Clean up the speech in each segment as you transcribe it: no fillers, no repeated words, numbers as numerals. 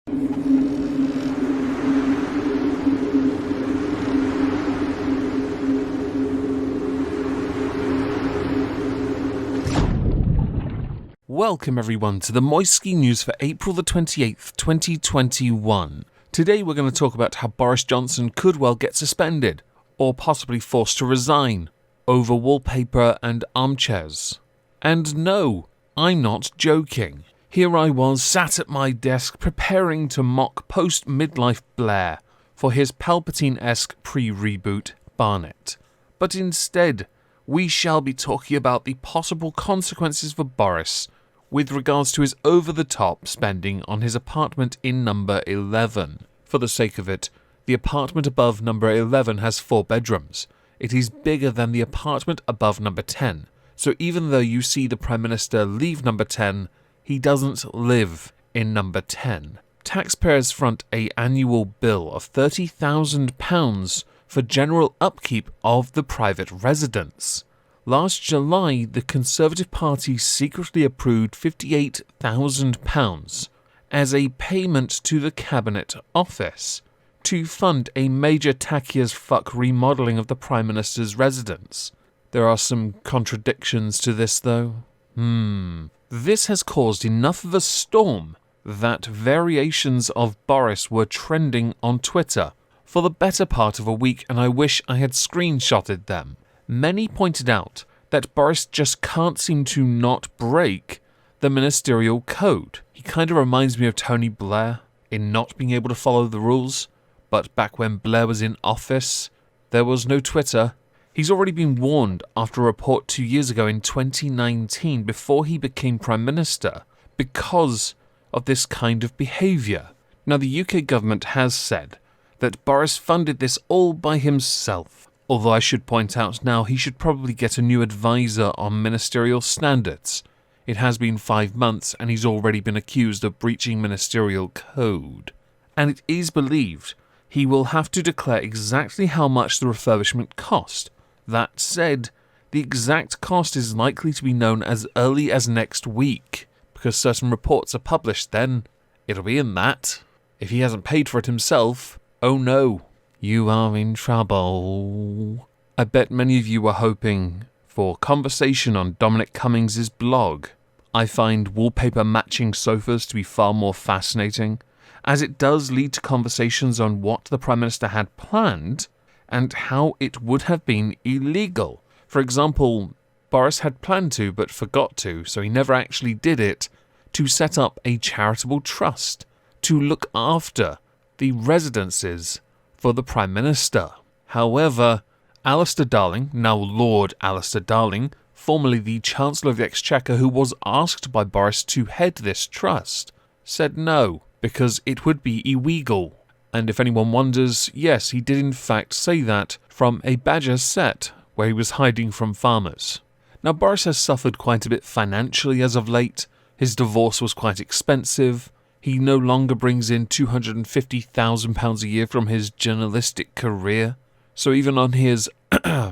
Welcome everyone to the Moisky News for April the 28th, 2021. Today we're going to talk about how Boris Johnson could well get suspended, or possibly forced to resign, over wallpaper and armchairs. And no, I'm not joking. Here I was sat at my desk preparing to mock post-midlife Blair for his Palpatine-esque pre-reboot Barnett. But instead, we shall be talking about the possible consequences for Boris with regards to his over-the-top spending on his apartment in number 11. For the sake of it, the apartment above number 11 has 4 bedrooms. It is bigger than the apartment above number 10. So even though you see the Prime Minister leave number 10, he doesn't live in number 10. Taxpayers front an annual bill of £30,000 for general upkeep of the private residence. Last July, the Conservative Party secretly approved £58,000 as a payment to the Cabinet Office to fund a major tacky-as-fuck remodelling of the Prime Minister's residence. There are some contradictions to this, though. This has caused enough of a storm that variations of Boris were trending on Twitter for the better part of a week, and I wish I had screenshotted them. Many pointed out that Boris just can't seem to not break the ministerial code. He kind of reminds me of Tony Blair in not being able to follow the rules, but back when Blair was in office, there was no Twitter. He's already been warned after a report 2 years ago in 2019 before he became Prime Minister because of this kind of behaviour. Now, the UK government has said that Boris funded this all by himself. Although I should point out now he should probably get a new advisor on ministerial standards. It has been 5 months and he's already been accused of breaching ministerial code. And it is believed he will have to declare exactly how much the refurbishment cost. That said, the exact cost is likely to be known as early as next week, because certain reports are published then. It'll be in that. If he hasn't paid for it himself, oh no. You are in trouble. I bet many of you were hoping for conversation on Dominic Cummings' blog. I find wallpaper matching sofas to be far more fascinating, as it does lead to conversations on what the Prime Minister had planned and how it would have been illegal. For example, Boris had planned to but forgot to, so he never actually did it, to set up a charitable trust to look after the residences for the Prime Minister. However, Alistair Darling, now Lord Alistair Darling, formerly the Chancellor of the Exchequer, who was asked by Boris to head this trust, said no, because it would be illegal. And if anyone wonders, yes, he did in fact say that from a Badger set where he was hiding from farmers. Now, Boris has suffered quite a bit financially as of late. His divorce was quite expensive. He no longer brings in £250,000 a year from his journalistic career. So even on his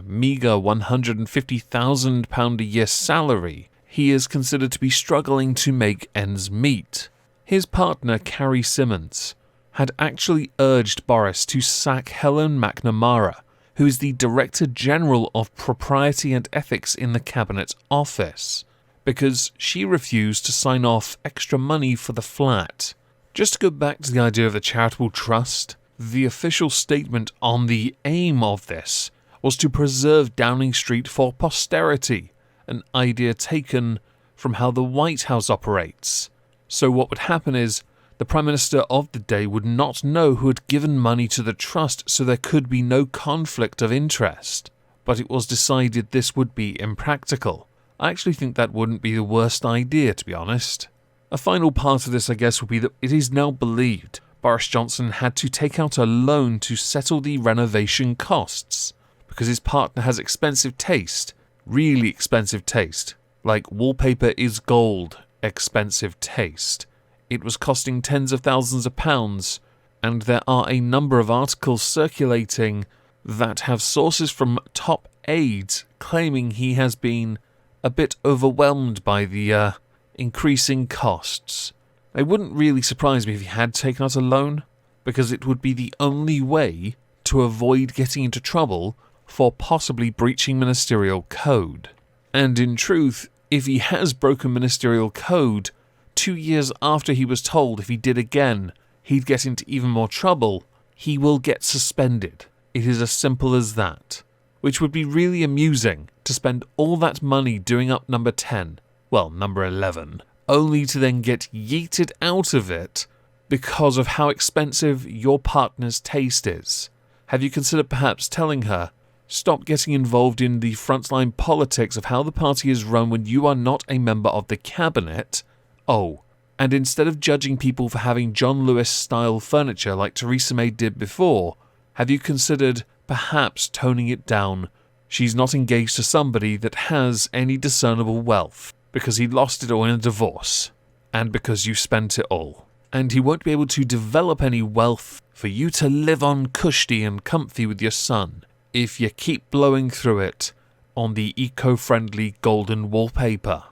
meagre £150,000 a year salary, he is considered to be struggling to make ends meet. His partner, Carrie Symonds, had actually urged Boris to sack Helen McNamara, who is the Director General of Propriety and Ethics in the Cabinet Office, because she refused to sign off extra money for the flat. Just to go back to the idea of the charitable trust, the official statement on the aim of this was to preserve Downing Street for posterity, an idea taken from how the White House operates. So what would happen is, the Prime Minister of the day would not know who had given money to the trust, so there could be no conflict of interest. But it was decided this would be impractical. I actually think that wouldn't be the worst idea, to be honest. A final part of this, I guess, would be that it is now believed Boris Johnson had to take out a loan to settle the renovation costs, because his partner has expensive taste, really expensive taste, like wallpaper is gold, expensive taste. It was costing tens of thousands of pounds, and there are a number of articles circulating that have sources from top aides claiming he has been a bit overwhelmed by the increasing costs. It wouldn't really surprise me if he had taken out a loan, because it would be the only way to avoid getting into trouble for possibly breaching ministerial code. And in truth, if he has broken ministerial code, 2 years after he was told if he did again, he'd get into even more trouble, he will get suspended. It is as simple as that. Which would be really amusing, to spend all that money doing up number 10, well, number 11, only to then get yeeted out of it because of how expensive your partner's taste is. Have you considered perhaps telling her, stop getting involved in the frontline politics of how the party is run when you are not a member of the cabinet? Oh, and instead of judging people for having John Lewis-style furniture like Theresa May did before, have you considered perhaps toning it down? She's not engaged to somebody that has any discernible wealth, because he lost it all in a divorce, and because you spent it all. And he won't be able to develop any wealth for you to live on cushy and comfy with your son if you keep blowing through it on the eco-friendly golden wallpaper.